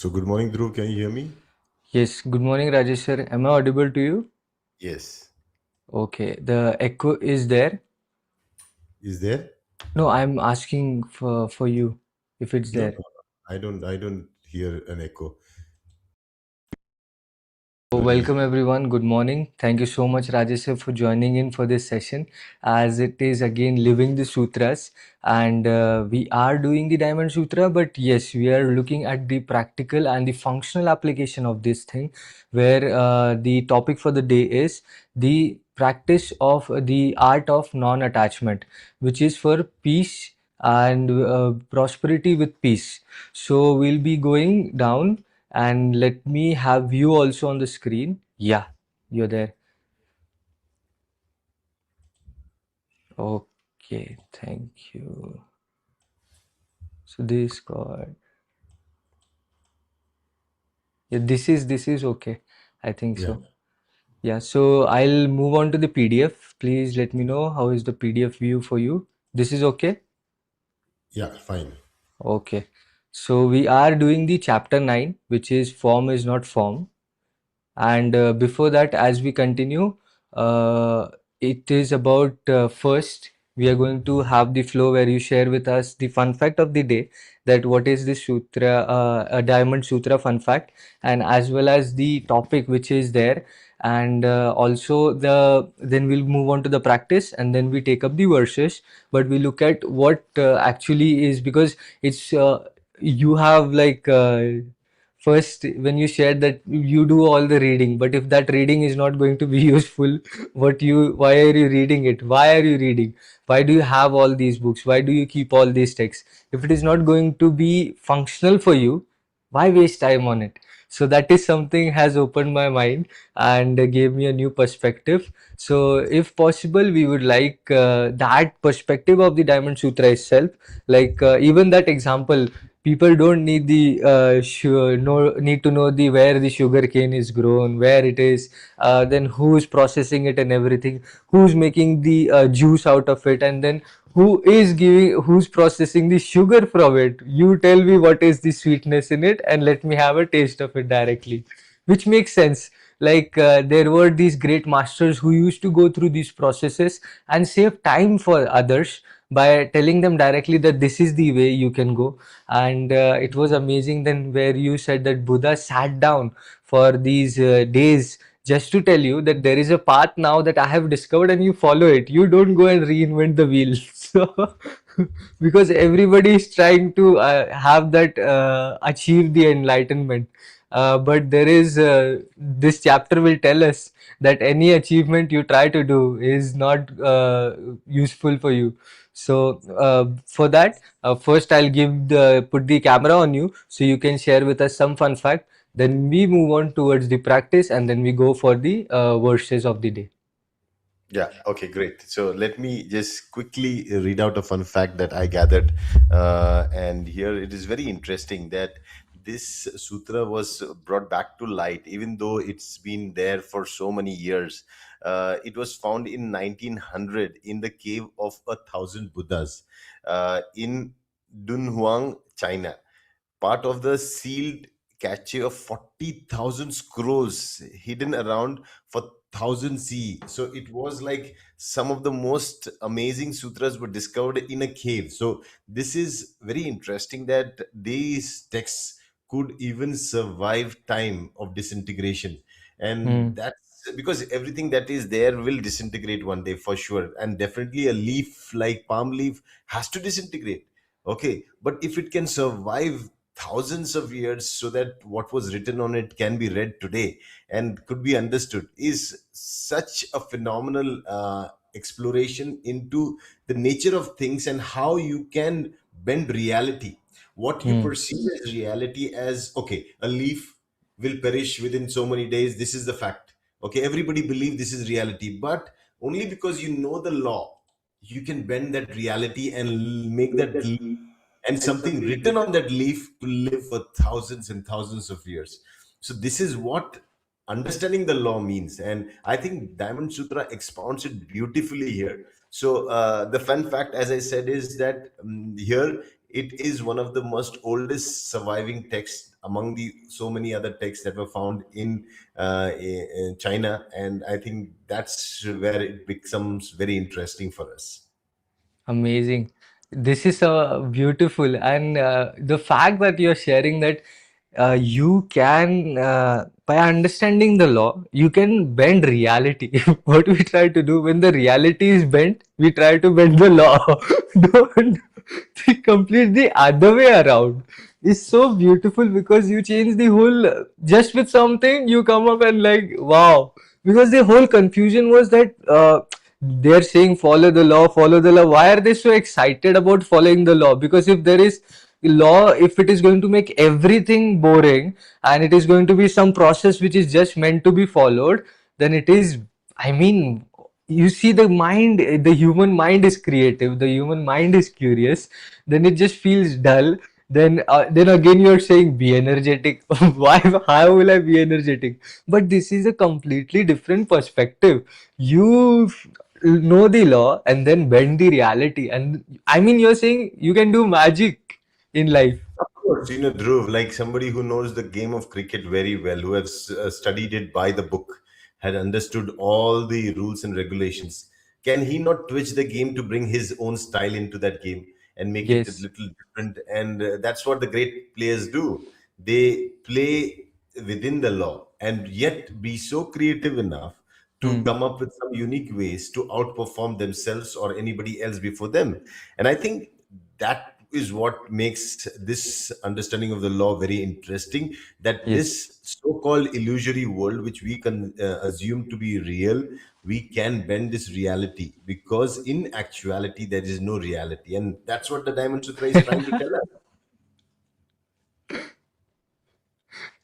So good morning, Dhruv. Can you hear me? Yes, good morning, Rajesh sir. Am I audible to you? Yes. Okay, the echo is there. Is there? No, I'm asking for you if it's No, there. no. I don't hear an echo. So Good welcome evening. everyone. Good morning. Thank you so much, Rajesh sir, for joining in for this session. As it is again living the sutras, and we are doing the Diamond Sutra, but yes, we are looking at the practical and the functional application of this thing, where the topic for the day is the practice of the art of non-attachment, which is for peace and prosperity with peace. So we'll be going down, and let me have you also on the screen. Yeah, you're there. Okay, thank you. So this card. Yeah, this is okay. I think Yeah. so. Yeah, so I'll move on to the PDF. Please let me know how is the PDF view for you. This is okay? Yeah. Fine. Okay. So we are doing the chapter 9, which is form is not form. And before that, as we continue, uh, it is about first, we are going to have the flow where you share with us the fun fact of the day, that what is the Sutra, a Diamond Sutra fun fact, and as well as the topic which is there. And also then we'll move on to the practice, and then we take up the verses, but we look at what actually is, because it's you have like first when you shared that you do all the reading, but if that reading is not going to be useful, why are you reading it? Why are you reading? Why do you have all these books? Why do you keep all these texts? If it is not going to be functional for you, why waste time on it? So that is something has opened my mind and gave me a new perspective. So if possible, we would like that perspective of the Diamond Sutra itself, like even that example. People don't need the no need to know the where the sugar cane is grown, where it is, then who's processing it and everything, who's making the juice out of it, and then who's processing the sugar from it. You tell me what is the sweetness in it, and let me have a taste of it directly, which makes sense. Like there were these great masters who used to go through these processes and save time for others by telling them directly that this is the way you can go. And it was amazing then where you said that Buddha sat down for these days just to tell you that there is a path now that I have discovered, and you follow it. You don't go and reinvent the wheel. So because everybody is trying to have that achieve the enlightenment, but there is this chapter will tell us that any achievement you try to do is not useful for you. So for that, first I'll put the camera on you so you can share with us some fun fact. Then we move on towards the practice, and then we go for the verses of the day. Yeah. Okay. Great. So let me just quickly read out a fun fact that I gathered, and here it is very interesting that this sutra was brought back to light, even though it's been there for so many years. It was found in 1900 in the cave of 1,000 Buddhas in Dunhuang, China, part of the sealed cache of 40,000 scrolls hidden around for 1,000 CE. So it was like some of the most amazing sutras were discovered in a cave. So this is very interesting that these texts could even survive time of disintegration. And Hmm. that's because everything that is there will disintegrate one day for sure. And definitely a leaf like palm leaf has to disintegrate. Okay, but if it can survive thousands of years so that what was written on it can be read today and could be understood is such a phenomenal exploration into the nature of things and how you can bend reality. What you Hmm. perceive as reality as, okay, a leaf will perish within so many days, this is the fact. Okay, everybody believe this is reality, but only because you know the law you can bend that reality and make that leaf and something written on that leaf to live for thousands and thousands of years. So this is what understanding the law means, and I think Diamond Sutra expounds it beautifully here. So the fun fact, as I said, is that here it is one of the most oldest surviving texts among the so many other texts that were found in China, and I think that's where it becomes very interesting for us. Amazing. This is beautiful, and the fact that you're sharing that you can, by understanding the law, you can bend reality. What we try to do when the reality is bent, we try to bend the law. Don't complete the other way around. It's so beautiful because you change the whole, just with something you come up and like wow, because the whole confusion was that they're saying follow the law, follow the law. Why are they so excited about following the law? Because if there is law, if it is going to make everything boring and it is going to be some process which is just meant to be followed, then it is, I mean, you see, the mind, the human mind is creative, the human mind is curious, then it just feels dull. Then again you're saying be energetic. Why, how will I be energetic? But this is a completely different perspective. You know the law and then bend the reality, and I mean, you're saying you can do magic in life. Of course, Dhruv, like somebody who knows the game of cricket very well, who has studied it by the book, had understood all the rules and regulations. Can he not twitch the game to bring his own style into that game and make it a Yes. little different? And that's what the great players do. They play within the law and yet be so creative enough to Hmm. come up with some unique ways to outperform themselves or anybody else before them. And I think that is what makes this understanding of the law very interesting, that Yes. this so-called illusory world which we can assume to be real, we can bend this reality because in actuality there is no reality, and that's what the Diamond Sutra is trying to tell us. like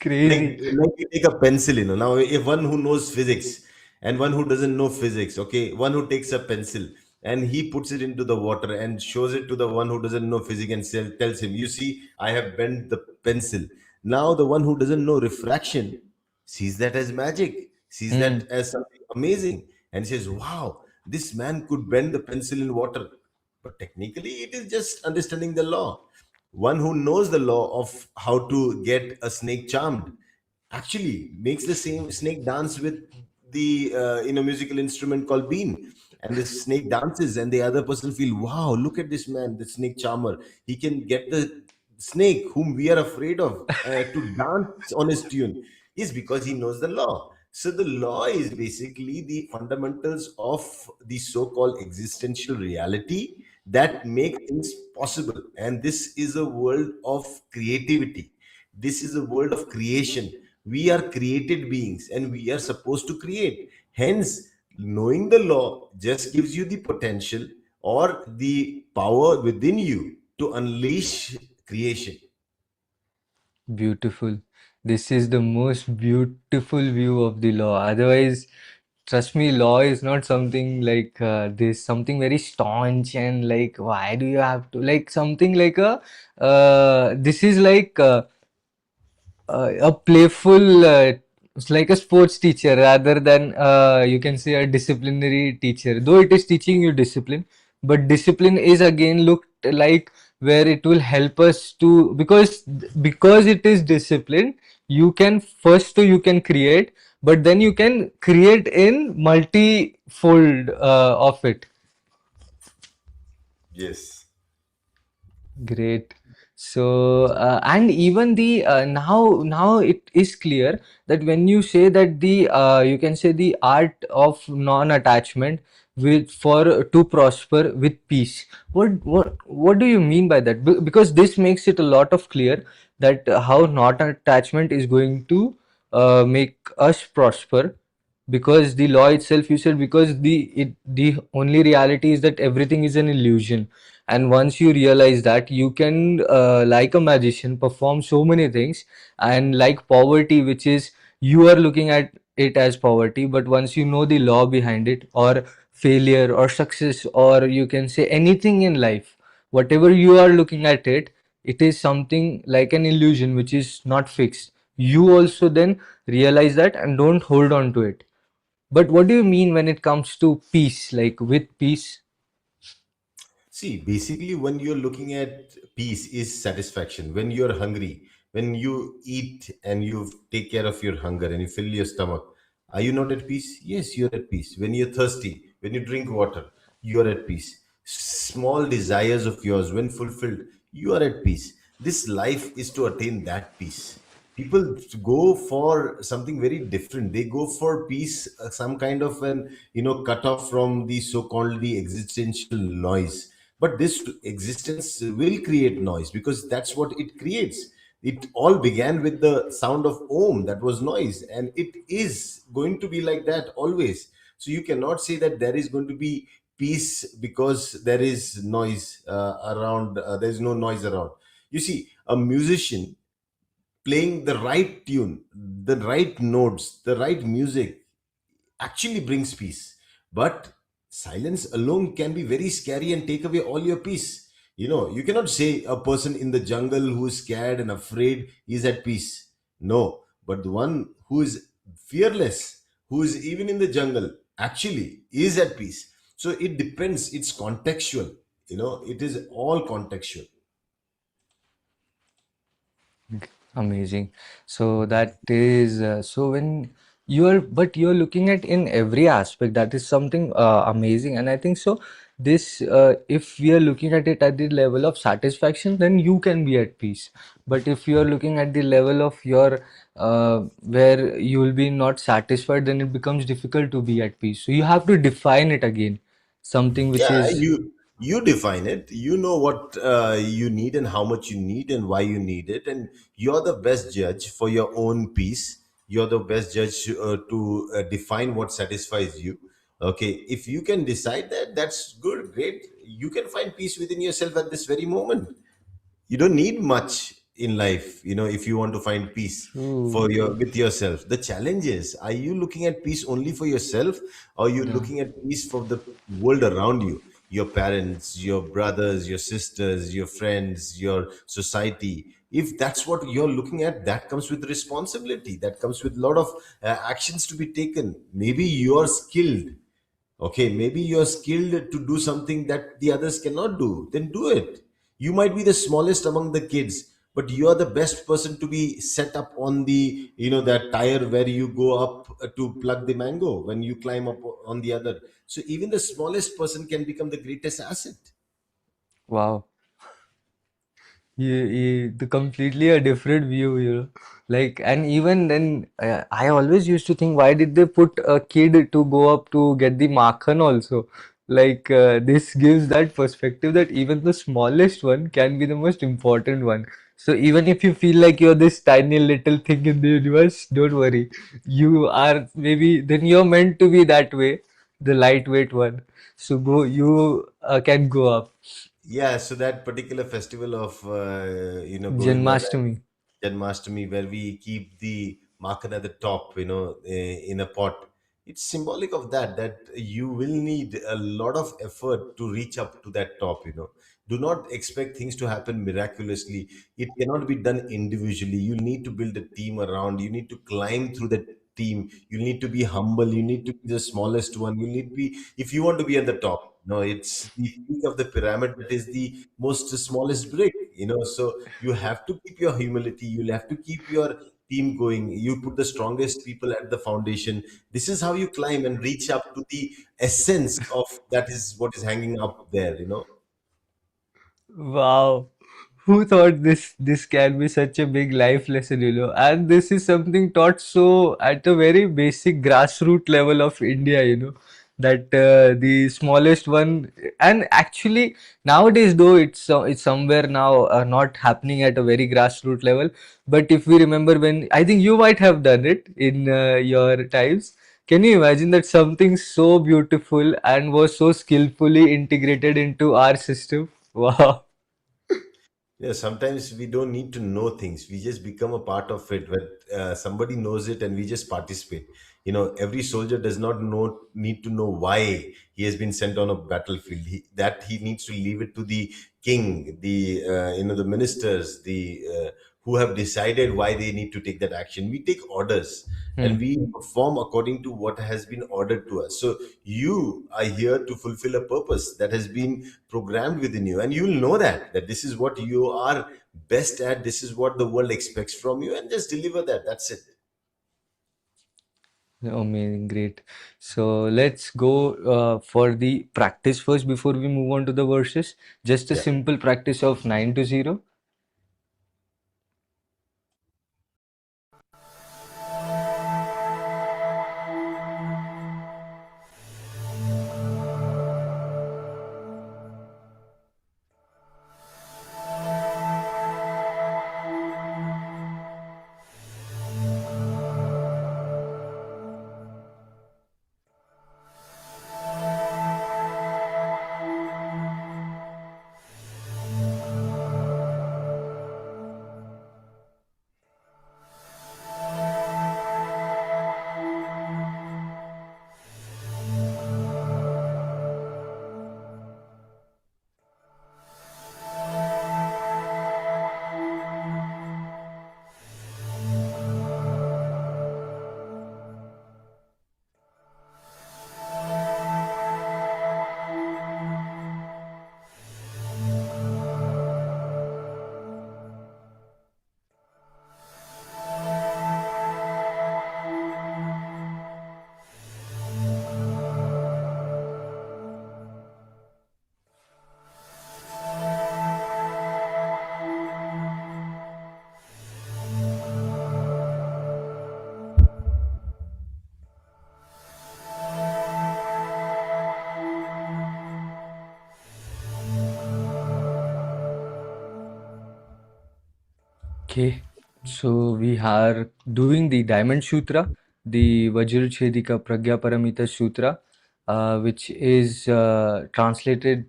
Crazy. like you take a pencil, now if one who knows physics and one who doesn't know physics, okay, one who takes a pencil and he puts it into the water and shows it to the one who doesn't know physics and tells him, you see, I have bent the pencil. Now the one who doesn't know refraction sees that as magic, sees Hmm. that as something amazing, and says, wow, this man could bend the pencil in water. But technically it is just understanding the law. One who knows the law of how to get a snake charmed actually makes the same snake dance with the musical instrument called bean, and the snake dances and the other person feel, wow, look at this man, the snake charmer, he can get the snake whom we are afraid of to dance on his tune, is because he knows the law. So the law is basically the fundamentals of the so-called existential reality that make things possible. And this is a world of creativity. This is a world of creation. We are created beings and we are supposed to create. Hence, knowing the law just gives you the potential or the power within you to unleash creation. Beautiful. This is the most beautiful view of the law. Otherwise, trust me, law is not something like this, something very staunch and like, why do you have to, like, something like a, this is like a playful, it's like a sports teacher rather than, you can say, a disciplinary teacher. Though it is teaching you discipline, but discipline is again looked like where it will help us to, because it is discipline, you can first, so you can create, but then you can create in multi-fold of it. Yes. Great. So, and even the now it is clear that when you say that the you can say the art of non-attachment with for to prosper with peace. What do you mean by that? Because this makes it a lot of clear that how non-attachment is going to make us prosper, because the law itself, you said, because the only reality is that everything is an illusion, and once you realize that, you can like a magician perform so many things. And like poverty, which is, you are looking at it as poverty, but once you know the law behind it, or failure or success, or you can say anything in life, whatever you are looking at it, it is something like an illusion which is not fixed. You also then realize that and don't hold on to it. But what do you mean when it comes to peace, like with peace? See, basically, when you're looking at peace, is satisfaction. When you're hungry, when you eat and you take care of your hunger and you fill your stomach, are you not at peace? Yes, you're at peace. When you're thirsty, when you drink water, you're at peace. Small desires of yours, when fulfilled, you are at peace. This life is to attain that peace. People go for something very different. They go for peace, some kind of an, cut off from the so-called the existential noise. But this existence will create noise, because that's what it creates. It all began with the sound of om, that was noise, and it is going to be like that always. So you cannot say that there is going to be peace because there is noise around, there's no noise around. You see, a musician playing the right tune, the right notes, the right music actually brings peace. But silence alone can be very scary and take away all your peace. You cannot say a person in the jungle who is scared and afraid is at peace. No, but the one who is fearless, who is even in the jungle, actually is at peace. So it depends, it's contextual. It is all contextual. Amazing. So that is so when you're looking at in every aspect, that is something amazing. And I think so this if we are looking at it at the level of satisfaction, then you can be at peace. But if you are looking at the level of your where you will be not satisfied, then it becomes difficult to be at peace. So you have to define it again, something which Yeah, is you define it. You know what you need and how much you need and why you need it, and you're the best judge for your own peace. You're the best judge to define what satisfies you. Okay, if you can decide that, that's good, great. You can find peace within yourself at this very moment. You don't need much in life, if you want to find peace true. for your with yourself. The challenge is, are you looking at peace only for yourself, or are you Yeah. looking at peace for the world around you, your parents, your brothers, your sisters, your friends, your society? If that's what you're looking at, that comes with responsibility, that comes with a lot of actions to be taken. Maybe you're skilled. Okay, maybe you're skilled to do something that the others cannot do. Then do it. You might be the smallest among the kids, but you are the best person to be set up on the, that tire where you go up to plug the mango when you climb up on the other. So even the smallest person can become the greatest asset. Wow. The completely a different view, like, and even then I always used to think, why did they put a kid to go up to get the makhan also? Like this gives that perspective that even the smallest one can be the most important one. So even if you feel like you're this tiny little thing in the universe, don't worry, you are, maybe then you're meant to be that way, the lightweight one. So go, you can go up. Yeah, so that particular festival of Govinda, Janmashtami. Janmashtami, where we keep the market at the top, in a pot. It's symbolic of that, that you will need a lot of effort to reach up to that top, Do not expect things to happen miraculously. It cannot be done individually. You need to build a team around. You need to climb through the team. You need to be humble. You need to be the smallest one. You need to be, if you want to be at the top. No, it's the peak of the pyramid that is the most smallest brick, So you have to keep your humility. You'll have to keep your team going. You put the strongest people at the foundation. This is how you climb and reach up to the essence of that is what is hanging up there. Wow. Who thought this can be such a big life lesson, And this is something taught so at a very basic grassroots level of India, that the smallest one, and actually nowadays though it's somewhere now not happening at a very grassroots level. But if we remember, when I think you might have done it in your times, can you imagine that something so beautiful and was so skillfully integrated into our system? Wow. Yeah, sometimes we don't need to know things. We just become a part of it. When somebody knows it and we just participate. Every soldier does not need to know why he has been sent on a battlefield. That he needs to leave it to the king, the the ministers, the who have decided why they need to take that action. We take orders and Hmm. we perform according to what has been ordered to us. So you are here to fulfill a purpose that has been programmed within you, and you'll know that this is what you are best at, this is what the world expects from you, and just deliver that. That's it. Amazing, great. So let's go for the practice first before we move on to the verses. Just a Yeah. simple practice of 9 to 0. Okay, so we are doing the Diamond Sutra, the Vajrachedika Pragya Paramita Sutra, which is translated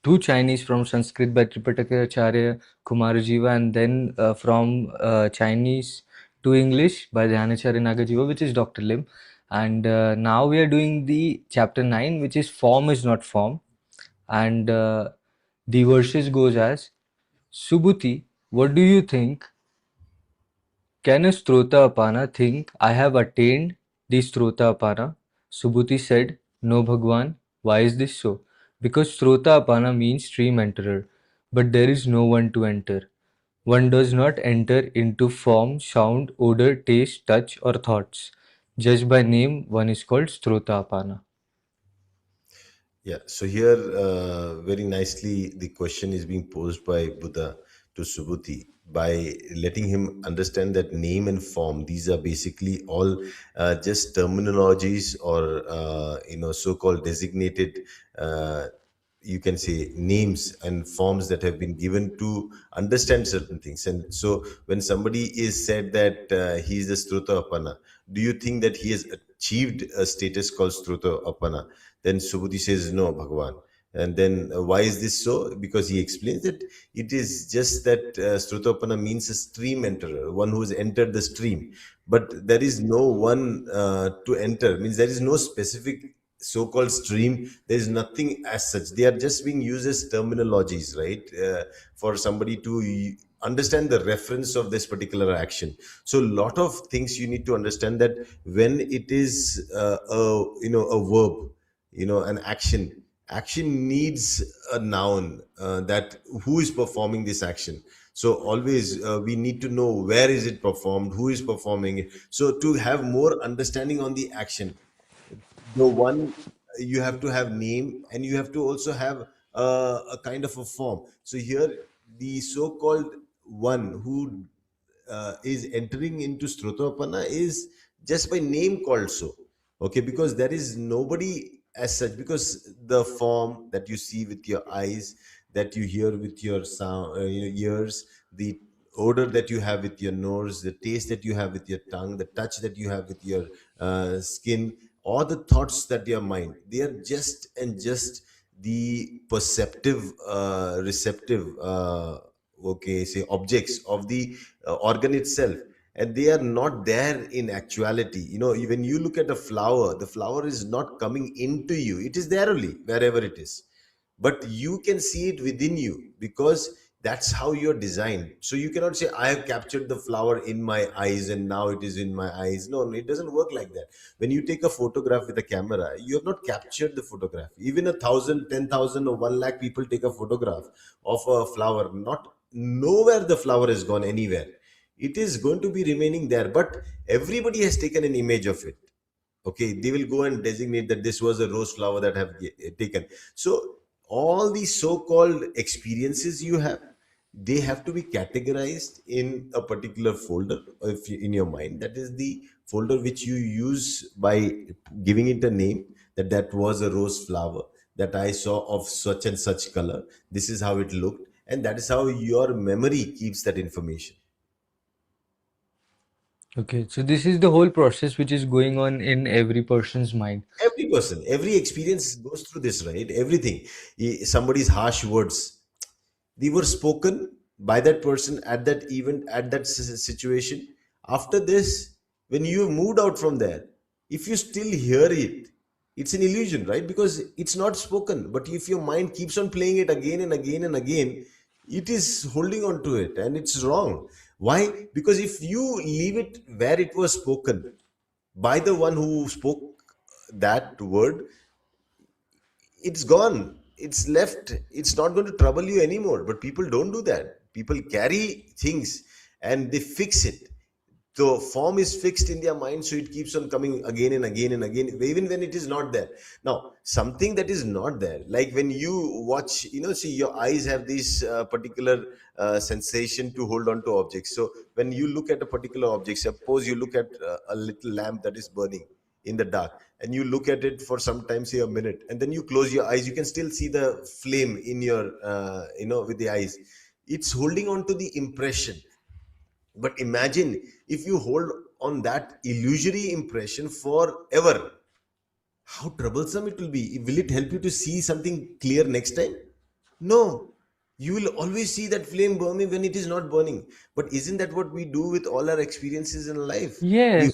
to Chinese from Sanskrit by Tripitaka Kumarajiva, and then from Chinese to English by Dhyanacharya Nagajiva, which is Dr. Lim. And now we are doing the chapter 9, which is Form is Not Form. And the verses goes as Subhuti, what do you think? Can a Srota-apana think I have attained the Srota-apana? Subhuti said, No, Bhagwan. Why is this so? Because Srota-apana means stream enterer, but there is no one to enter. One does not enter into form, sound, odor, taste, touch, or thoughts. Just by name, one is called Srota-apana. Yeah, so here very nicely the question is being posed by Buddha to Subhuti by letting him understand that name and form, these are basically all just terminologies or so-called designated uh, you can say names and forms that have been given to understand certain things. And so when somebody is said that he is the Struta Apana, do you think that he has achieved a status called Struta Apana? Then Subhuti says, no, Bhagavan. And then why is this so? Because he explains that it is just that Strutopana means a stream enterer, one who has entered the stream. But there is no one to enter, means there is no specific so-called stream. There is nothing as such. They are just being used as terminologies, right? For somebody to understand the reference of this particular action. So a lot of things you need to understand, that when it is a verb, an action needs a noun, that who is performing this action. So always we need to know where is it performed, who is performing it. So to have more understanding on the action, the one, you have to have name and you have to also have a kind of a form. So here the so-called one who is entering into Strutopana is just by name called so. Okay, because there is nobody as such, because the form that you see with your eyes, that you hear with your sound, ears, the odor that you have with your nose, the taste that you have with your tongue, the touch that you have with your skin, or the thoughts that your mind, they are just and just the perceptive, receptive, okay, say objects of the organ itself, and they are not there in actuality. When you look at a flower, the flower is not coming into you, it is there only wherever it is, but you can see it within you, because That's how you're designed. So you cannot say I have captured the flower in my eyes and now it is in my eyes. No, no, it doesn't work like that. When you take a photograph with a camera, you have not captured the photograph. Even 1,000, 10,000, or 1 lakh people take a photograph of a flower, not nowhere the flower has gone anywhere. It is going to be remaining there, but everybody has taken an image of it. Okay, they will go and designate that this was a rose flower that have taken. So all these so-called experiences you have, they have to be categorized in a particular folder, if you, in your mind, that is the folder which you use by giving it a name, that that was a rose flower that I saw of such and such color, this is how it looked, and that is how your memory keeps that information. Okay, so this is the whole process which is going on in every person's mind. Every person, every experience goes through this, right? Everything. Somebody's harsh words, they were spoken by that person at that event, at that situation. After this, when you moved out from there, if you still hear it, it's an illusion, right? Because it's not spoken. But if your mind keeps on playing it again and again and again, it is holding on to it, and it's wrong. Why? Because if you leave it where it was spoken by the one who spoke that word, it's gone, it's left, it's not going to trouble you anymore. But people don't do that. People carry things and they fix it. The form is fixed in their mind, so it keeps on coming again and again and again, even when it is not there. Now, something that is not there, like when you watch, see, your eyes have this particular sensation to hold on to objects. So when you look at a particular object, suppose you look at a little lamp that is burning in the dark, and you look at it for some time, say a minute, and then you close your eyes, you can still see the flame in your with the eyes. It's holding on to the impression. But imagine if you hold on that illusory impression forever, how troublesome it will be. Will it help you to see something clear next time? No. You will always see that flame burning when it is not burning. But isn't that what we do with all our experiences in life? Yes.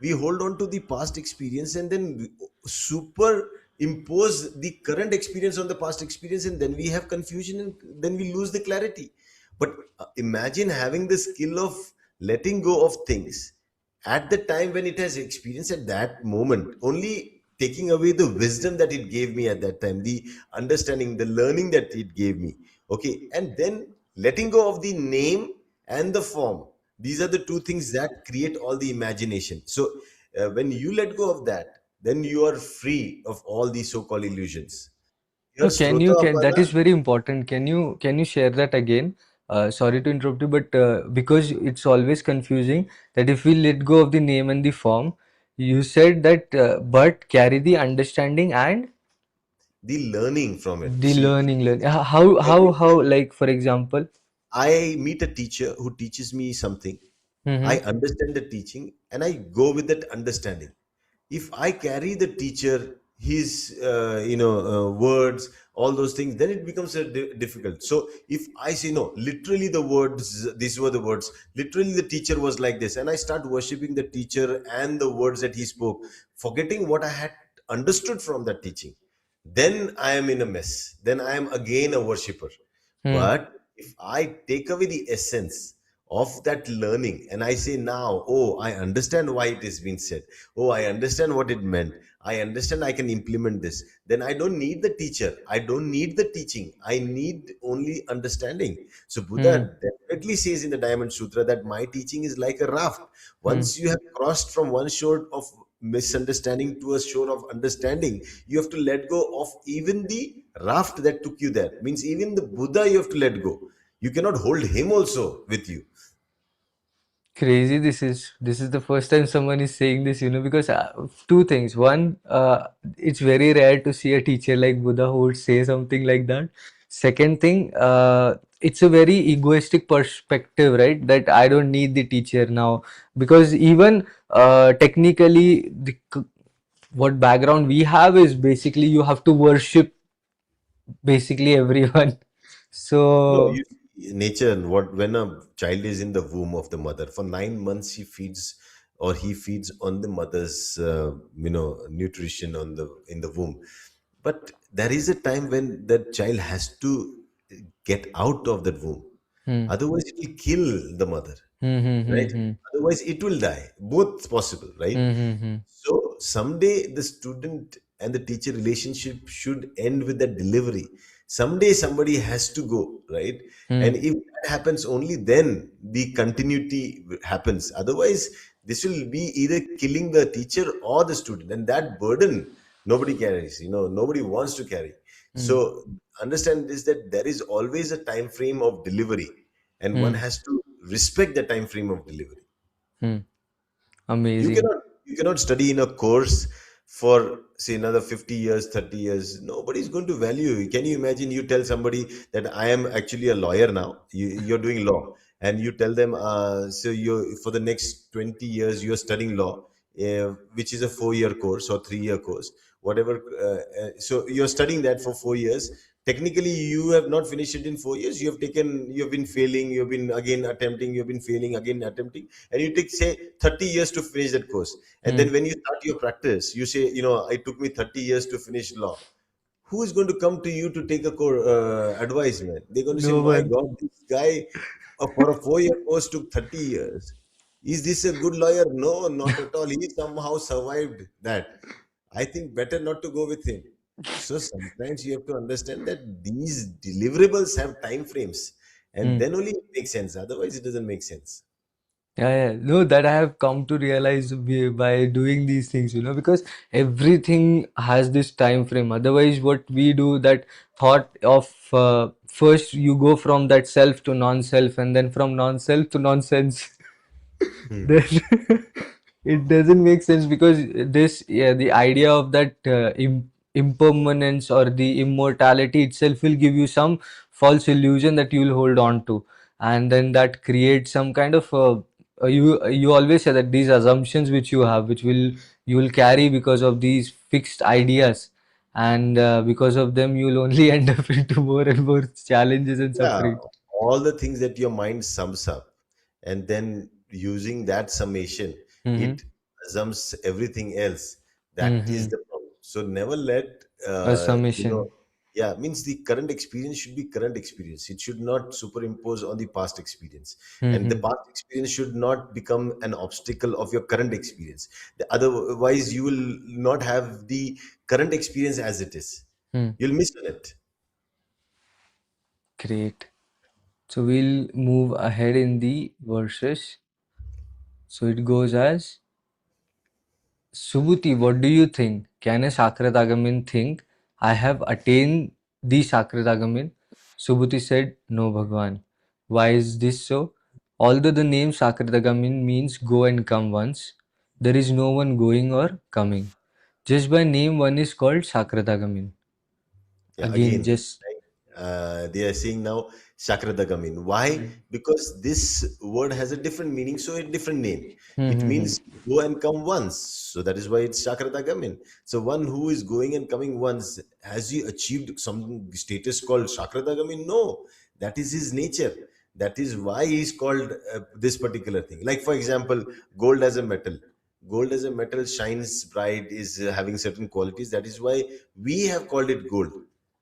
We hold on to the past experience and then we superimpose the current experience on the past experience, and then we have confusion and then we lose the clarity. But imagine having the skill of letting go of things at the time when it has experienced, at that moment only, taking away the wisdom that it gave me at that time, the understanding, the learning that it gave me. Okay, and then letting go of the name and the form. These are the two things that create all the imagination. So when you let go of that, then you are free of all these so-called illusions. Your No, strota can that apana. is very important. Can you share that again? Sorry to interrupt you, but because it's always confusing that if we let go of the name and the form, you said that but carry the understanding and The learning from it, the see, learning. every How time like for example. I meet a teacher who teaches me something, I Mm-hmm. understand the teaching and I go with that understanding. If I carry the teacher, his words, all those things, then it becomes difficult. So if I say no, literally the words, these were the words, literally the teacher was like this, and I start worshipping the teacher and the words that he spoke, forgetting what I had understood from that teaching, then I am in a mess. Then I am again a worshipper. Hmm. But if I take away the essence of that learning and I say now, oh, I understand why it is being said. Oh, I understand what it meant. I understand I can implement this. Then I don't need the teacher. I don't need the teaching. I need only understanding. So Hmm. Buddha definitely says in the Diamond Sutra that my teaching is like a raft. Hmm. Once you have crossed from one shore of misunderstanding to a shore of understanding, you have to let go of even the raft that took you there. Means even the Buddha you have to let go. You cannot hold him also with you. Crazy, this is the first time someone is saying this, because two things. One, it's very rare to see a teacher like Buddha who would say something like that. Second thing, it's a very egoistic perspective, right? That I don't need the teacher now because even technically what background we have is basically you have to worship basically everyone. No, So you see, nature, what when a child is in the womb of the mother for 9 months, she feeds or he feeds on the mother's nutrition on the in the womb. But there is a time when that child has to get out of that womb. Hmm. Otherwise, it will kill the mother, Hmm. Hmm. Hmm. right? Hmm. Otherwise, it will die. Both possible, right? Hmm. Hmm. Hmm. So someday the student and the teacher relationship should end with that delivery. Someday somebody has to go, right? Hmm. And if that happens, only then the continuity happens. Otherwise, this will be either killing the teacher or the student, and that burden nobody carries. Nobody wants to carry. Hmm. So understand this, that there is always a time frame of delivery, and one Hmm. has to respect the time frame of delivery. Hmm. you Amazing. cannot you cannot study in a course for say another 50 years, 30 years. Nobody's going to value you. Can you imagine, you tell somebody that I am actually a lawyer now, you're doing law, and you tell them, so you for the next 20 years you're studying law, which is a 4-year course or 3-year course, whatever. So you're studying that for 4 years. Technically you have not finished it in 4 years. You have been failing, you've been again attempting, you've been failing, again attempting, and you take say 30 years to finish that course. And Hmm. then when you start your practice, you say, it took me 30 years to finish law. Who is going to come to you to take a advice, man? They're going to say, No my one. God, this guy, for a 4-year course took 30 years. Is this a good lawyer? No, not at all. He somehow survived that. I think better not to go with him. So sometimes you have to understand that these deliverables have time frames, and Hmm. then only it makes sense. Otherwise, it doesn't make sense. Yeah, yeah. No, that I have come to realize by doing these things, because everything has this time frame. Otherwise, what we do, that thought of first you go from that self to non-self, and then from non-self to nonsense. Hmm. Then it doesn't make sense, because yeah, the idea of that impermanence or the immortality itself will give you some false illusion that you will hold on to, and then that creates some kind of you always say that these assumptions which you have, which you will carry because of these fixed ideas, and because of them you will only end up into more and more challenges and Yeah, suffering. all the things that your mind sums up, and then using that summation, Mm-hmm. it assumes everything else. That is Mm-hmm. the problem. So never let, A you know, summation. yeah, means the current experience should be current experience. It should not superimpose on the past experience, and the Mm-hmm. past experience should not become an obstacle of your current experience. Otherwise, you will not have the current experience as it is. Hmm. You'll miss on it. Great. So we'll move ahead in the verses. So it goes as Subhuti, what do you think? Can a Sakratagamin think I have attained the Sakratagamin? Subhuti said, no, Bhagwan. Why is this so? Although the name Sakratagamin means go and come once, there is no one going or coming. Just by name, one is called Sakratagamin. Yeah, Again, again, just. right? They are saying now Shakradagamin. Why? Because this word has a different meaning, so a different name. Hmm, It hmm, hmm. means go and come once. So that is why it's Shakradagamin. So one who is going and coming once, has he achieved some status called Shakradagamin? No, that is his nature. That is why he is called this particular thing. Like, for example, gold as a metal. Gold as a metal shines bright, is having certain qualities. That is why we have called it gold,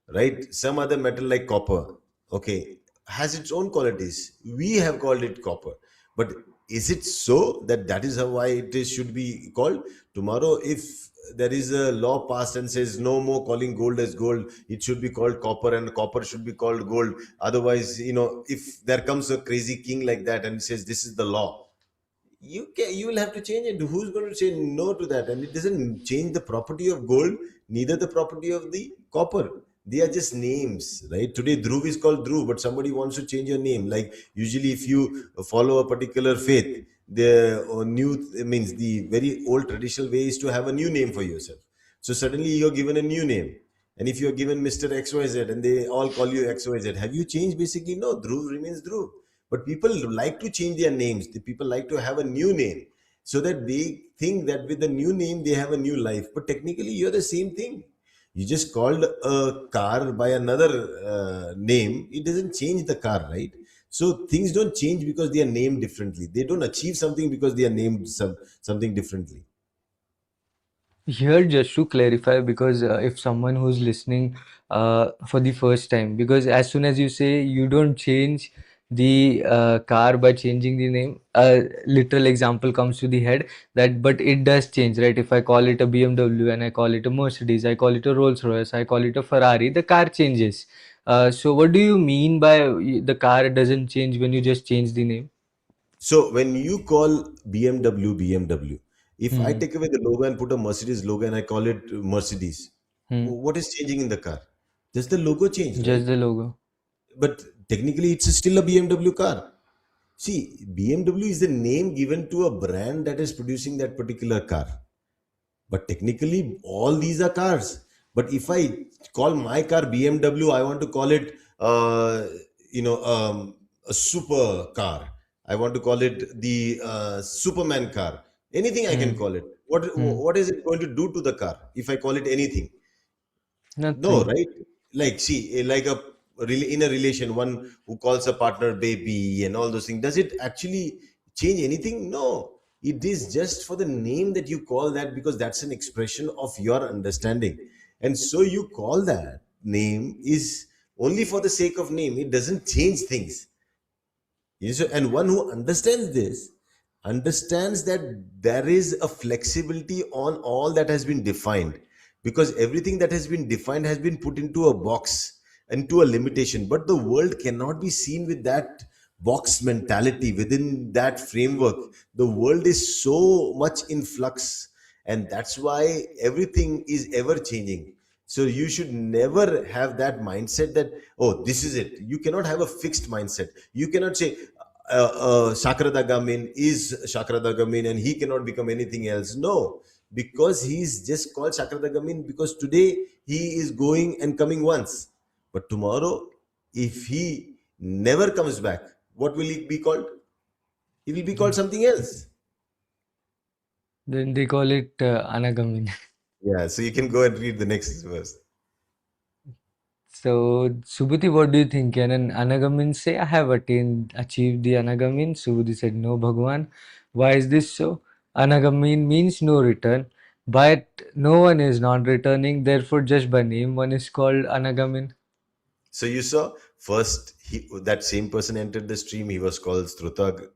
right? Some other metal like copper, okay, has its own qualities. We have called it copper. But is it so that that is how why it is should be called? Tomorrow, if there is a law passed and says no more calling gold as gold, it should be called copper, and copper should be called gold. Otherwise, if there comes a crazy king like that and says this is the law, you will have to change it. Who's going to say no to that? And it doesn't change the property of gold, neither the property of the copper. They are just names, right? Today Dhruv is called Dhruv, but somebody wants to change your name. Like, usually if you follow a particular faith, the new means the very old traditional way is to have a new name for yourself. So suddenly you're given a new name, and if you're given Mr. XYZ and they all call you XYZ, have you changed? Basically, no. Dhruv remains Dhruv. But people like to change their names. The people like to have a new name, so that they think that with the new name they have a new life. But technically, you're the same thing. You just called a car by another name. It doesn't change the car, right? So things don't change because they are named differently. They don't achieve something because they are named something differently. Here, just to clarify, because if someone who's listening for the first time, because as soon as you say you don't change the car by changing the name, a literal example comes to the head that, but it does change, right? If I call it a BMW and I call it a Mercedes, I call it a Rolls Royce, I call it a Ferrari, the car changes. So, what do you mean by the car doesn't change when you just change the name? So when you call BMW BMW, if I Hmm. take away the logo and put a Mercedes logo and I call it Mercedes, Hmm. what is changing in the car? Just the logo change, right? Just the logo. But technically, it's still a BMW car. See, BMW is the name given to a brand that is producing that particular car. But technically, all these are cars. But if I call my car BMW, I want to call it, a super car. I want to call it the Superman car. Anything I can Hmm. call it. What is it going to do to the car if I call it anything? No, Nothing. right? Like, see, like in a relation, one who calls a partner baby and all those things, does it actually change anything? No. It is just for the name that you call that because that's an expression of your understanding. And so you call that name is only for the sake of name. It doesn't change things. Yes, and one who understands this understands that there is a flexibility on all that has been defined because everything that has been defined has been put into a box, into a limitation. But the world cannot be seen with that box mentality within that framework. The world is so much in flux, and that's why everything is ever changing. So you should never have that mindset that, oh, this is it. You cannot have a fixed mindset. You cannot say Shakrada Gamin is Shakrada Gamin and he cannot become anything else. No, because he's just called Shakrada Gamin because today he is going and coming once. But tomorrow, if he never comes back, what will he be called? He will be called something else. Then they call it Anagamin. Yeah, so you can go and read the next verse. So, Subhuti, what do you think? Can an Anagamin say, I have achieved the Anagamin? Subhuti said, no, Bhagwan. Why is this so? Anagamin means no return, but no one is not returning. Therefore, just by name, one is called Anagamin. So you saw first that same person entered the stream. He was called Struta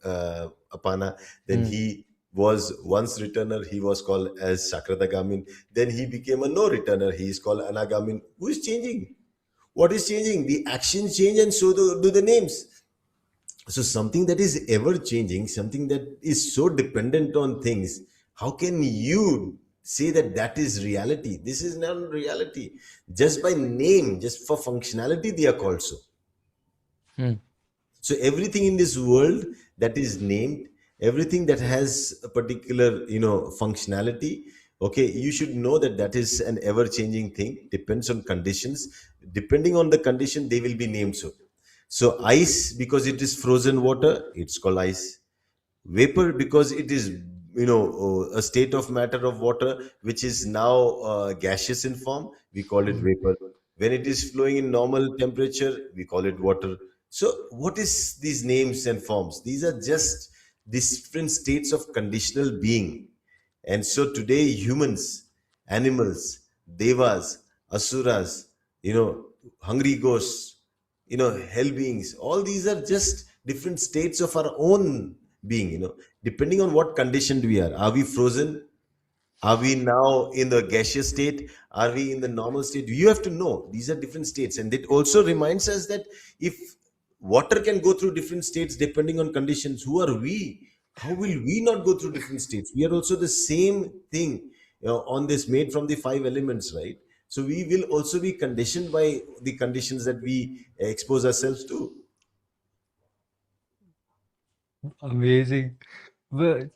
Apana. Then Hmm. he was once returner. He was called as Sakratagamin. Then he became a no returner. He is called Anagamin. Who is changing? What is changing? The actions change, and so do the names. So something that is ever changing, something that is so dependent on things, how can you say that that is reality? This is not reality. Just by name, just for functionality, they are called so. Hmm. So everything in this world that is named, everything that has a particular, functionality, okay, you should know that that is an ever changing thing, depends on conditions. Depending on the condition, they will be named so. So ice, because it is frozen water, it's called ice. Vapor, because it is, a state of matter of water which is now gaseous in form, we call it vapor. When it is flowing in normal temperature, we call it water. So what is these names and forms? These are just different states of conditional being. And so today, humans, animals, devas, asuras, hungry ghosts, hell beings, all these are just different states of our own being, depending on what condition we are. Are we frozen? Are we now in the gaseous state? Are we in the normal state? You have to know these are different states. And it also reminds us that if water can go through different states depending on conditions, who are we? How will we not go through different states? We are also the same thing, on this, made from the five elements, right? So we will also be conditioned by the conditions that we expose ourselves to. Amazing. But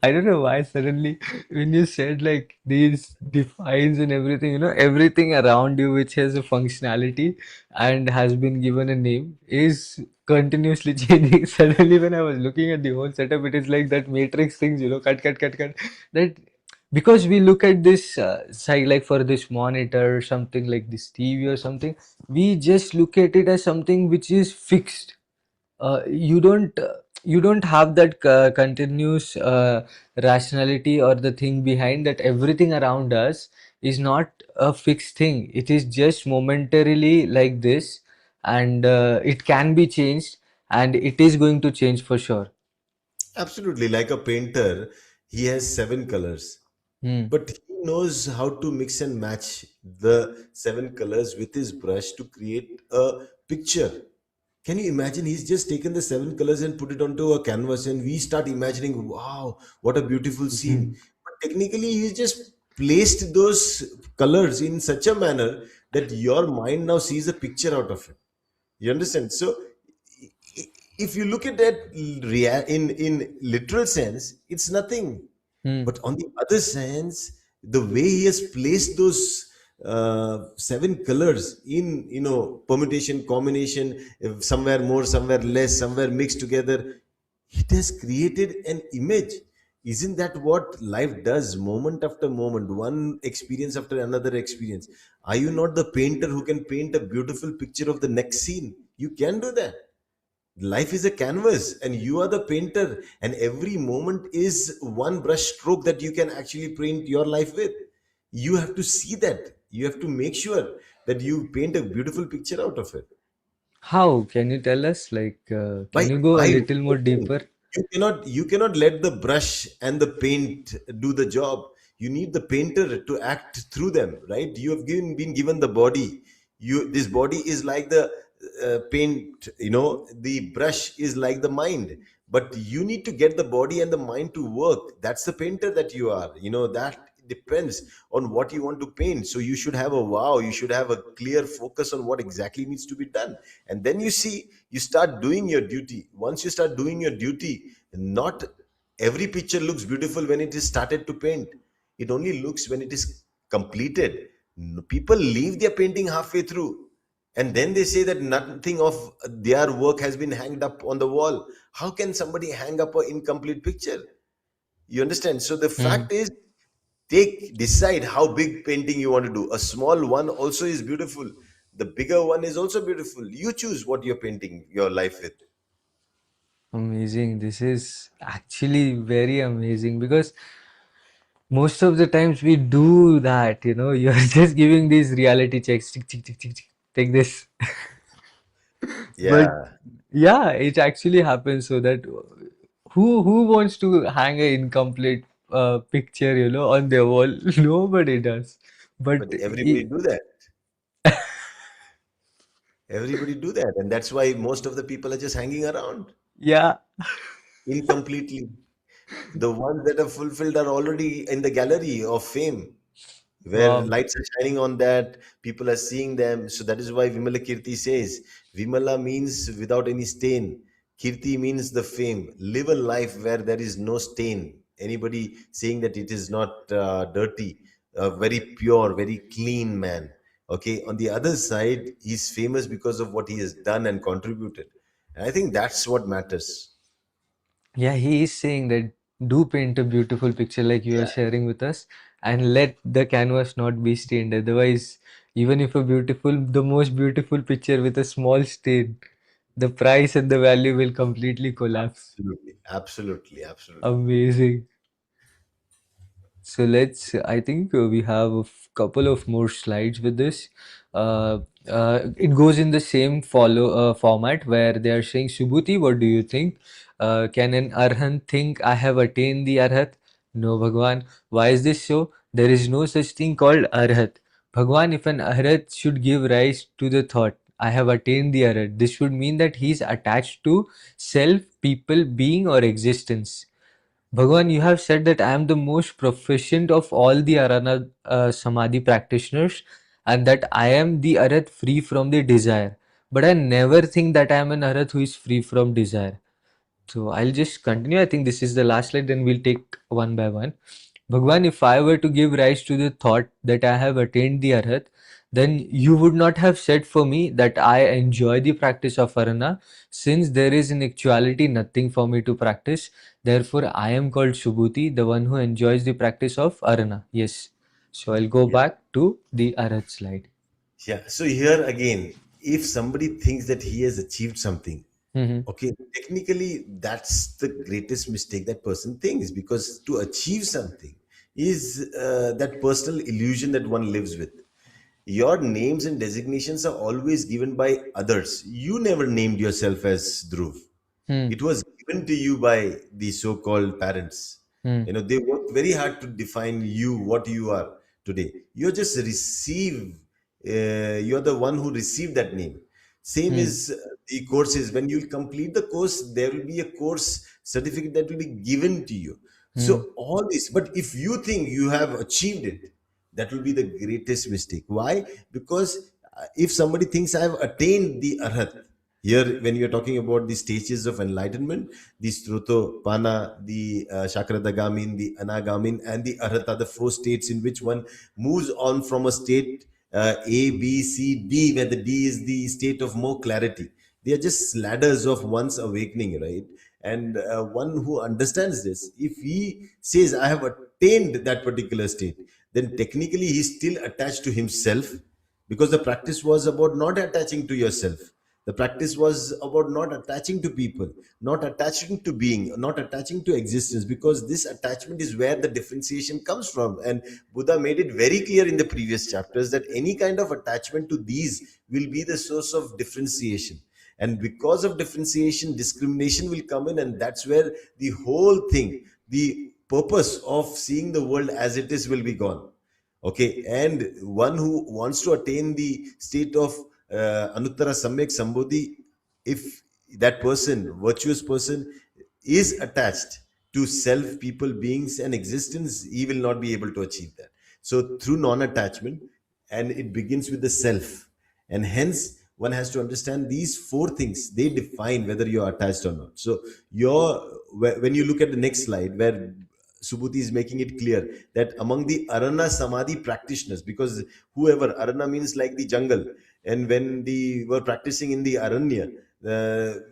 I don't know why suddenly when you said like these defines and everything, everything around you which has a functionality and has been given a name is continuously changing. Suddenly when I was looking at the whole setup, it is like that matrix things, cut, cut, cut, cut. That because we look at this side like for this monitor or something like this TV or something, we just look at it as something which is fixed. You don't. you don't have that continuous rationality or the thing behind that everything around us is not a fixed thing. It is just momentarily like this, and it can be changed, and it is going to change for sure. Absolutely, like a painter, he has seven colors, Hmm. but he knows how to mix and match the seven colors with his brush to create a picture. Can you imagine? He's just taken the seven colors and put it onto a canvas, and we start imagining, wow, what a beautiful scene. But technically, he's just placed those colors in such a manner that your mind now sees a picture out of it. You understand? So, if you look at that in literal sense, it's nothing. Hmm. But on the other sense, the way he has placed those seven colors in, permutation, combination, somewhere more, somewhere less, somewhere mixed together, it has created an image. Isn't that what life does, moment after moment, one experience after another experience? Are you not the painter who can paint a beautiful picture of the next scene? You can do that. Life is a canvas and you are the painter, and every moment is one brush stroke that you can actually paint your life with. You have to see that, you have to make sure that you paint a beautiful picture out of it. How can you tell us? Like, by can you go a by little more working. deeper? You cannot let the brush and the paint do the job. You need the painter to act through them, right? You have been given the body. This body is like the paint, the brush is like the mind. But you need to get the body and the mind to work. That's the painter that you are. That depends on what you want to paint. So you should have a wow, you should have a clear focus on what exactly needs to be done. And then you start doing your duty. Once you start doing your duty, not every picture looks beautiful when it is started to paint. It only looks when it is completed. People leave their painting halfway through, and then they say that nothing of their work has been hanged up on the wall. How can somebody hang up an incomplete picture? You understand? So the Hmm. fact is, decide how big painting you want to do. A small one also is beautiful. The bigger one is also beautiful. You choose what you're painting your life with. Amazing. This is actually very amazing because most of the times we do that, you're just giving these reality checks. Tick, tick, tick, tick, tick, take this. But Yeah, yeah, it actually happens so that who wants to hang an incomplete picture, on their wall? Nobody does. But but everybody do that. Everybody do that, and that's why most of the people are just hanging around yeah, incompletely. The ones that are fulfilled are already in the gallery of fame, where wow. lights are shining on that, people are seeing them. So that is why Vimala Kirti says, Vimala means without any stain. Kirti means the fame. Live a life where there is no stain. Anybody saying that it is not dirty, a very pure, very clean man. Okay, on the other side, he's famous because of what he has done and contributed. And I think that's what matters. Yeah, he is saying that do paint a beautiful picture like you are Yeah, sharing with us, and let the canvas not be stained. Otherwise, even if the most beautiful picture with a small stain, the price and the value will completely collapse. absolutely, absolutely, absolutely. Amazing. So I think we have a couple of more slides with this. It goes in the same format where they are saying, Subhuti, what do you think? Can an Arhat think I have attained the Arhat? No, Bhagwan. Why is this so? There is no such thing called Arhat. Bhagwan, if an Arhat should give rise to the thought, I have attained the Arhat, this should mean that he is attached to self, people, being, or existence. Bhagwan, you have said that I am the most proficient of all the Arana Samadhi practitioners and that I am the Arat free from the desire. But I never think that I am an Arat who is free from desire. So I'll just continue. I think this is the last slide, then we'll take one by one. Bhagwan, if I were to give rise to the thought that I have attained the Arhat, then you would not have said for me that I enjoy the practice of Arana, since there is in actuality nothing for me to practice. Therefore, I am called Subhuti, the one who enjoys the practice of Arana. Yes. So I'll go Yeah. back to the Arhat slide. Yeah. So here again, if somebody thinks that he has achieved something, Hmm. Okay, technically, that's the greatest mistake that person thinks, because to achieve something is that personal illusion that one lives with. Your names and designations are always given by others. You never named yourself as Dhruv. Hmm. It was given to you by the so-called parents. Hmm. They worked very hard to define you, what you are today. You're just receive. You're the one who received that name. Same Hmm. is the courses. When you complete the course, there will be a course certificate that will be given to you. Hmm. So all this, but if you think you have achieved it, that will be the greatest mistake. Why? Because if somebody thinks I have attained the arhat, here when you're talking about the stages of enlightenment, the struto, pana, the shakradagamin, the anagamin, and the arhat are the four states in which one moves on from a state A, B, C, D, where the D is the state of more clarity. They are just ladders of one's awakening, right? And one who understands this, if he says, I have attained that particular state, then technically he's still attached to himself, because the practice was about not attaching to yourself. The practice was about not attaching to people, not attaching to being, not attaching to existence, because this attachment is where the differentiation comes from. And Buddha made it very clear in the previous chapters that any kind of attachment to these will be the source of differentiation. And because of differentiation, discrimination will come in, and that's where the whole thing, the purpose of seeing the world as it is, will be gone. Okay, and one who wants to attain the state of Anuttara Samyak Sambodhi, if that person, virtuous person, is attached to self, people, beings, and existence, he will not be able to achieve that. So, through non attachment, and it begins with the self. And hence, one has to understand these four things, they define whether you're attached or not. So, when you look at the next slide, where Subhuti is making it clear that among the Arana Samadhi practitioners, because whoever, Arana means like the jungle, and when they were practicing in the Aranya,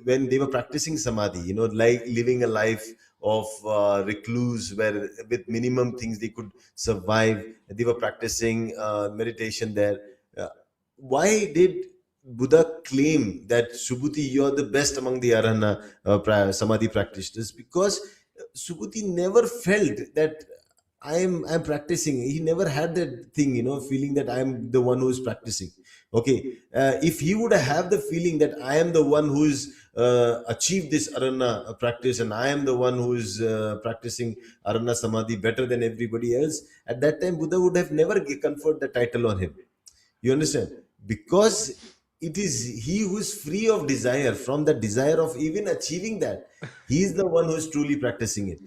when they were practicing Samadhi, like living a life of recluse, where with minimum things they could survive, they were practicing meditation there. Uh, why did Buddha claim that Subhuti, you're the best among the Arana Samadhi practitioners? Because Subhuti never felt that I'm practicing. He never had that thing, feeling that I'm the one who's practicing. Okay, if he would have the feeling that I am the one who's achieved this arana practice, and I am the one who's practicing arana samadhi better than everybody else, at that time Buddha would have never conferred the title on him. You understand? Because it is he who is free of desire, from the desire of even achieving that. He is the one who is truly practicing it.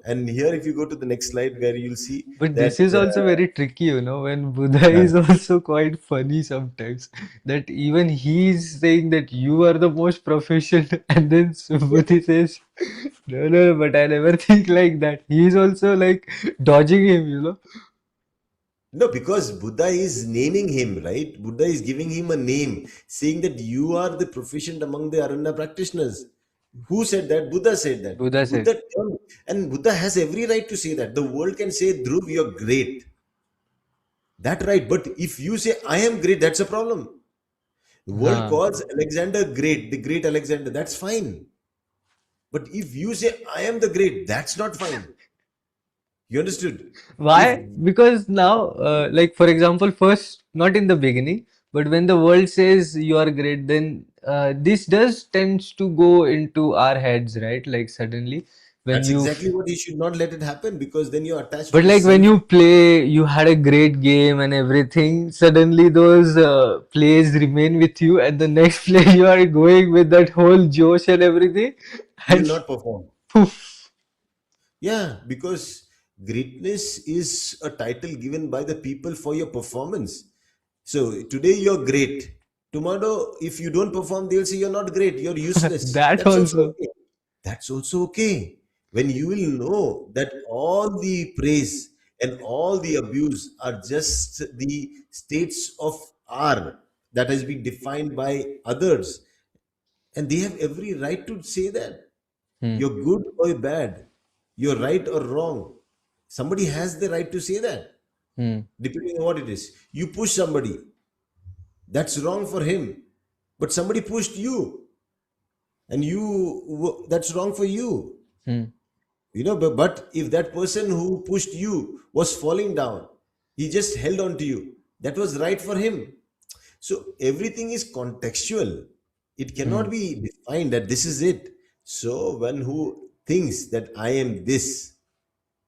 And here, if you go to the next slide, where you'll see But that. this is also very tricky, when Buddha Uh, is also quite funny sometimes. That even he's saying that you are the most proficient, and then Subhuti says, no, no, but I never think like that. He's also like dodging him. No, because Buddha is naming him, right? Buddha is giving him a name, saying that you are the proficient among the Aranya practitioners. Who said that? Buddha said that. Buddha said. Buddha turned, and Buddha has every right to say that. The world can say, Dhruv, you're great. That right. But if you say, I am great, that's a problem. The world Huh. calls Alexander great, the great Alexander. That's fine. But if you say, I am the great, that's not fine. You understood? If Why? Because now, like for example, first, not in the beginning, but when the world says you are great, then this does tends to go into our heads, right? Like suddenly, when that's you, exactly what you should not let it happen, because then you're attached to but the like when self. you play, you had a great game and everything. Suddenly, those plays remain with you, and the next play you are going with that whole josh and everything, You will and not perform. poof. Yeah, because greatness is a title given by the people for your performance. So today you're great. Tomorrow, if you don't perform, they'll say you're not great, you're useless. That That's also also. okay. That's also okay. When you will know that all the praise and all the abuse are just the states of R that has been defined by others, and they have every right to say that. Hmm. You're good or bad, you're right or wrong. Somebody has the right to say that, Hmm. depending on what it is. You push somebody, that's wrong for him, but somebody pushed you. and that's wrong for you. Hmm. But if that person who pushed you was falling down, he just held on to you, that was right for him. So everything is contextual. It cannot Hmm. be defined that this is it. So when who thinks that I am this,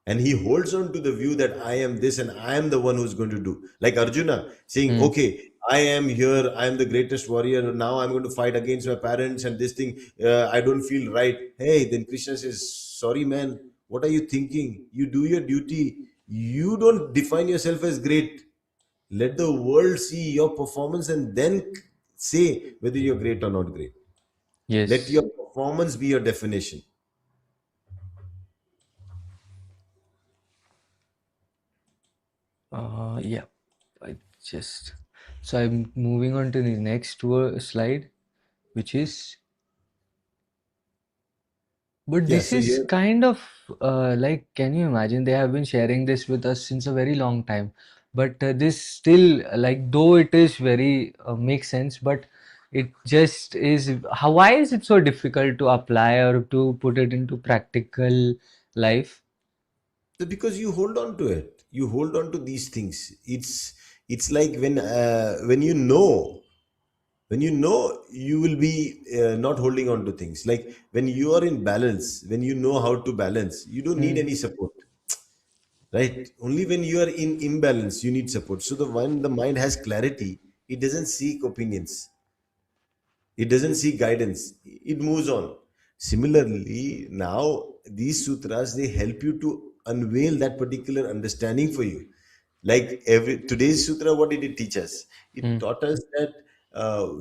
and he holds on to the view that I am this and I am the one who's going to do, like Arjuna saying, Hmm. okay, I am here, I am the greatest warrior, now I'm going to fight against my parents and this thing, I don't feel right. Hey, then Krishna says, sorry man, what are you thinking? You do your duty. You don't define yourself as great. Let the world see your performance and then say whether you're great or not great. Let Yes. your performance be your definition. Yeah. I just so I'm moving on to the next slide, which is, but Yeah, this so is here. kind of like, can you imagine? They have been sharing this with us since a very long time, but this still, like, though it is very makes sense, but it just is. How, why is it so difficult to apply or to put it into practical life? Because you hold on to it, you hold on to these things. It's like when you know you will be not holding on to things. Like when you are in balance, when you know how to balance, you don't need Hmm. any support, right? Only when you are in imbalance you need support. So the when the mind has clarity, it doesn't seek opinions, it doesn't seek guidance, it moves on. Similarly, now these sutras, they help you to unveil that particular understanding for you. Like every today's sutra, what did it teach us? It Hmm. taught us that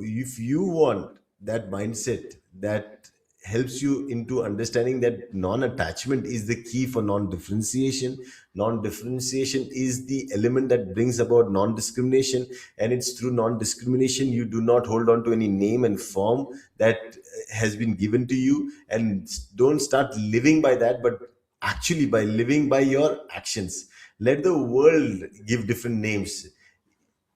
if you want that mindset that helps you into understanding that non-attachment is the key for non-differentiation. Non-differentiation is the element that brings about non-discrimination, and it's through non-discrimination you do not hold on to any name and form that has been given to you, and don't start living by that, but actually by living by your actions. Let the world give different names.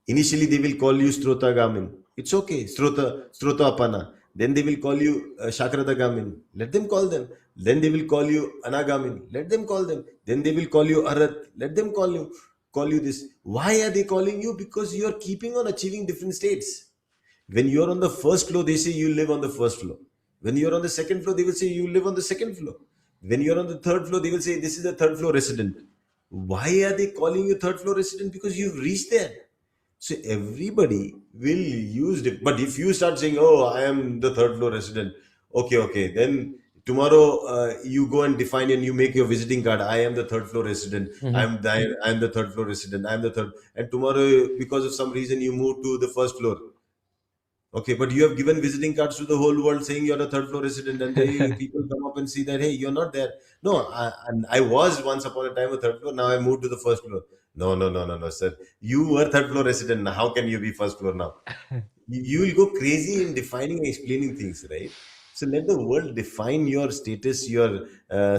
Initially, they will call you Gamin. It's okay, Strota Apana. Then they will call you Gamin. Let them call them. Then they will call you Anagamin. Let them call them. Then they will call you Arat. Let them call you this. Why are they calling you? Because you are keeping on achieving different states. When you're on the first floor, they say you live on the first floor. When you're on the second floor, they will say you live on the second floor. When you're on the third floor, they will say this is the third floor resident. Why are they calling you third floor resident? Because you've reached there. So everybody will use it. But if you start saying, "Oh, I am the third floor resident," okay, okay, then tomorrow you go and define and you make your visiting card. I am the third floor resident. Hmm. I'm the third floor resident. I'm the third. And tomorrow, because of some reason, you move to the first floor. Okay, but you have given visiting cards to the whole world saying you're a third floor resident, and they people come up and see that hey, you're not there. No, and I was once upon a time a third floor. Now I moved to the first floor. No, no, no, no, no, sir. You were third floor resident. Now how can you be first floor now? You will go crazy in defining and explaining things, right? So let the world define your status, your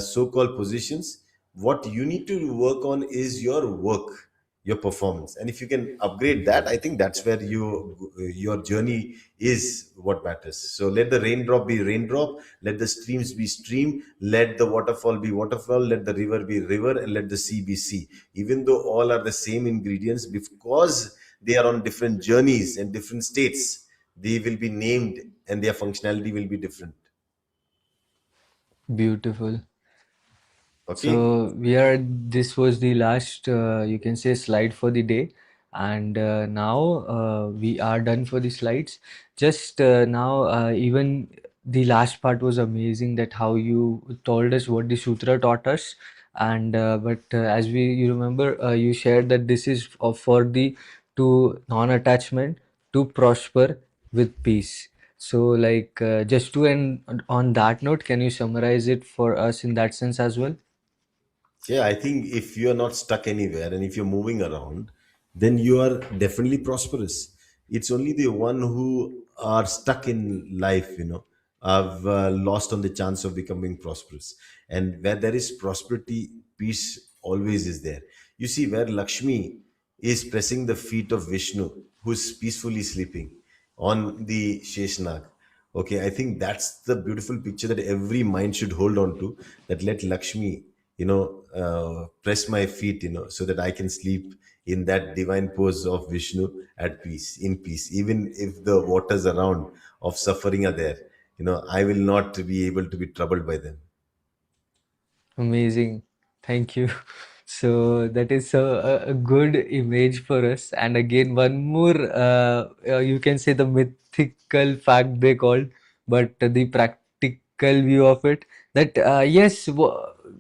so-called positions. What you need to work on is your work, your performance, and if you can upgrade that, I think that's where your journey is what matters. So let the raindrop be raindrop, let the streams be stream, let the waterfall be waterfall, let the river be river, and let the sea be sea. Even though all are the same ingredients, because they are on different journeys and different states, they will be named and their functionality will be different. Beautiful. Okay. So we are, this was the last, you can say, slide for the day. And now we are done for the slides. Just now, even the last part was amazing, that how you told us what the sutra taught us. And but as you remember, you shared that this is for the to non-attachment, to prosper with peace. So like, just to end on that note, can you summarize it for us in that sense as well? Yeah, I think if you are not stuck anywhere and if you're moving around, then you are definitely prosperous. It's only the one who are stuck in life, have lost on the chance of becoming prosperous. And where there is prosperity, peace always is there. You see, where Lakshmi is pressing the feet of Vishnu, who's peacefully sleeping on the Sheshnag. Okay, I think that's the beautiful picture that every mind should hold on to. That let Lakshmi, press my feet, so that I can sleep in that divine pose of Vishnu at peace, in peace. Even if the waters around of suffering are there, I will not be able to be troubled by them. Amazing. Thank you. So that is a good image for us. And again, one more, you can say the mythical fact they called, but the practical view of it, that yes,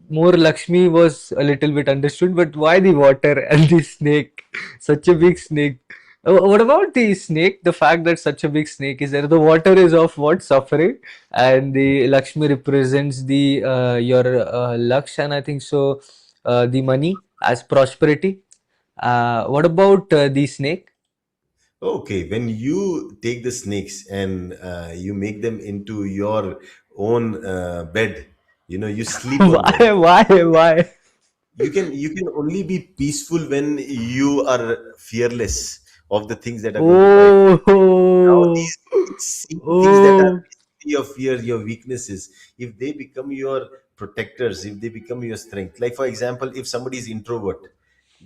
more Lakshmi was a little bit understood, but why the water and the snake? Such a big snake. What about the snake? The fact that such a big snake is there. The water is of what? Suffering, and the Lakshmi represents the your Laksh, and I think so the money as prosperity. What about the snake? Okay, when you take the snakes and you make them into your own bed, you sleep on them. Why? Why? Why? You can only be peaceful when you are fearless of the things that are going to bite. Now Oh, these things that are oh, basically your fear, your weaknesses, if they become your protectors, if they become your strength. Like for example, if somebody is introvert,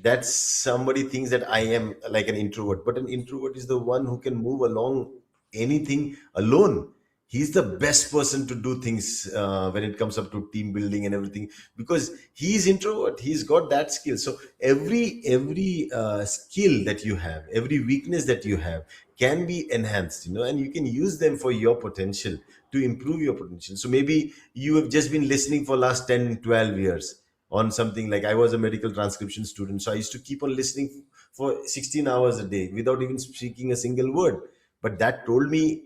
that's somebody thinks that I am like an introvert, but an introvert is the one who can move along anything alone. He's the best person to do things when it comes up to team building and everything, because he's introvert, he's got that skill. So every skill that you have, every weakness that you have can be enhanced, and you can use them for your potential, to improve your potential. So maybe you have just been listening for last 10, 12 years on something. Like I was a medical transcription student, so I used to keep on listening for 16 hours a day without even speaking a single word. But that told me,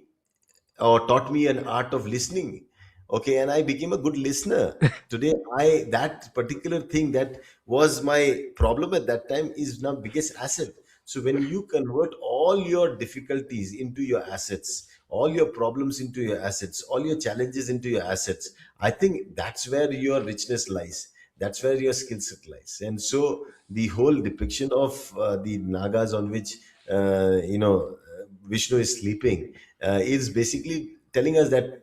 or taught me, an art of listening. Okay, and I became a good listener. Today, that particular thing that was my problem at that time is now biggest asset. So when you convert all your difficulties into your assets, all your problems into your assets, all your challenges into your assets, I think that's where your richness lies. That's where your skill set lies. And so the whole depiction of the nagas on which Vishnu is sleeping is basically telling us that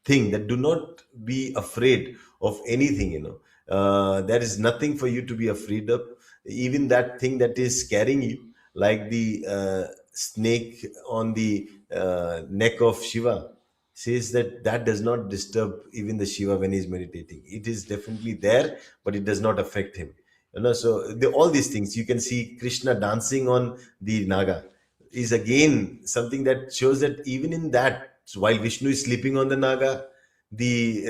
thing, that do not be afraid of anything. There is nothing for you to be afraid of. Even that thing that is scaring you, like the snake on the neck of Shiva, says that that does not disturb even the Shiva when he's meditating. It is definitely there, but it does not affect him. So all these things, you can see Krishna dancing on the naga, is again something that shows that even in that, so while Vishnu is sleeping on the naga, the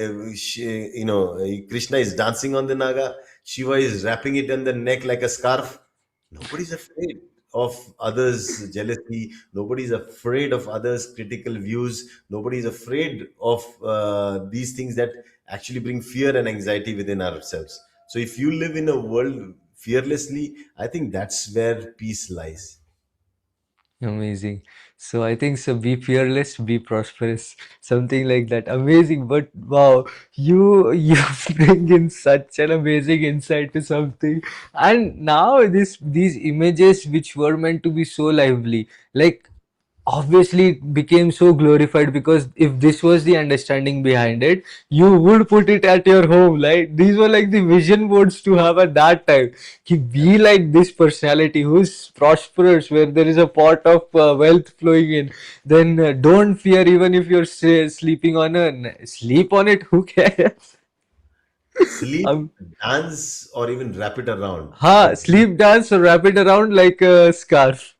Krishna is dancing on the naga, Shiva is wrapping it on the neck like a scarf. Nobody's afraid of others' jealousy. Nobody's afraid of others' critical views. Nobody's afraid of these things that actually bring fear and anxiety within ourselves. So if you live in a world fearlessly, I think that's where peace lies. amazing. So I think so. Be fearless, be prosperous, something like that. Amazing. But wow, you bring in such an amazing insight to something. And now these images which were meant to be so lively, like obviously it became so glorified, because if this was the understanding behind it, you would put it at your home. Like these were like the vision boards to have at that time. Ki be like this personality who's prosperous, where there is a pot of wealth flowing in. Then don't fear, even if you're sleeping on sleep on it. Who cares? Sleep, um, dance, or even wrap it around. ha, But sleep, dance, or wrap it around like a scarf.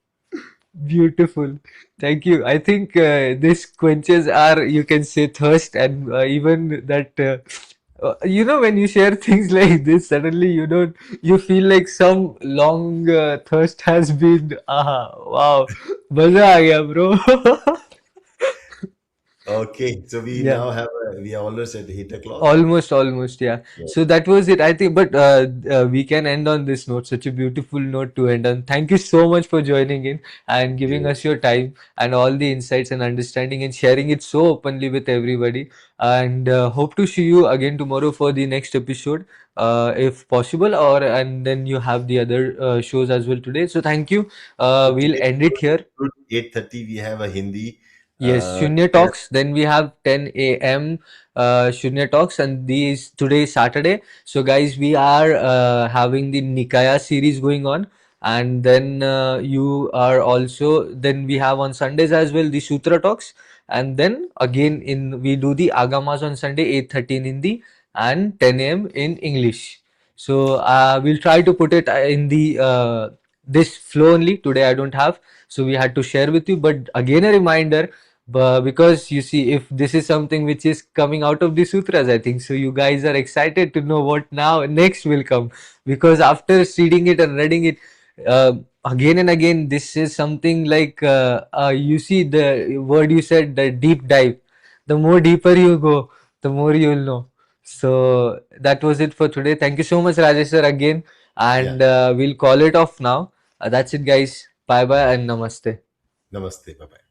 Beautiful. Thank you. I think this quenches our, you can say, thirst, and even that, when you share things like this, suddenly you feel like some long thirst has been, wow, maza aa gaya, bro. okay, so we Yeah. now we are almost at 8 o'clock. Almost, yeah. Yeah, So that was it, I think. But we can end on this note, such a beautiful note to end on. Thank you so much for joining in and giving great. us your time and all the insights and understanding and sharing it so openly with everybody. And hope to see you again tomorrow for the next episode, if possible. And then you have the other shows as well today. So thank you. So We'll today, end it here. 8:30, we have a Hindi. Yes, Shunya And Talks. Then we have 10 a.m. Shunya Talks, and these today is Saturday. So, guys, we are having the Nikaya series going on, and then you are also. Then we have on Sundays as well the Sutra Talks, and then again in we do the Agamas on Sunday 8:30 in Hindi and 10 a.m. in English. So we'll try to put it in the this flow only. Today I don't have, so we had to share with you. But again, a reminder, because you see, if this is something which is coming out of the sutras, I think so you guys are excited to know what now next will come, because after reading it and reading it uh, again and again, this is something like you see the word you said, the deep dive. The more deeper you go, the more you will know. So that was it for today. Thank you so much, Rajesh sir, again, yeah, and we'll call it off now. That's it, guys. Bye bye and namaste. namaste. Bye bye.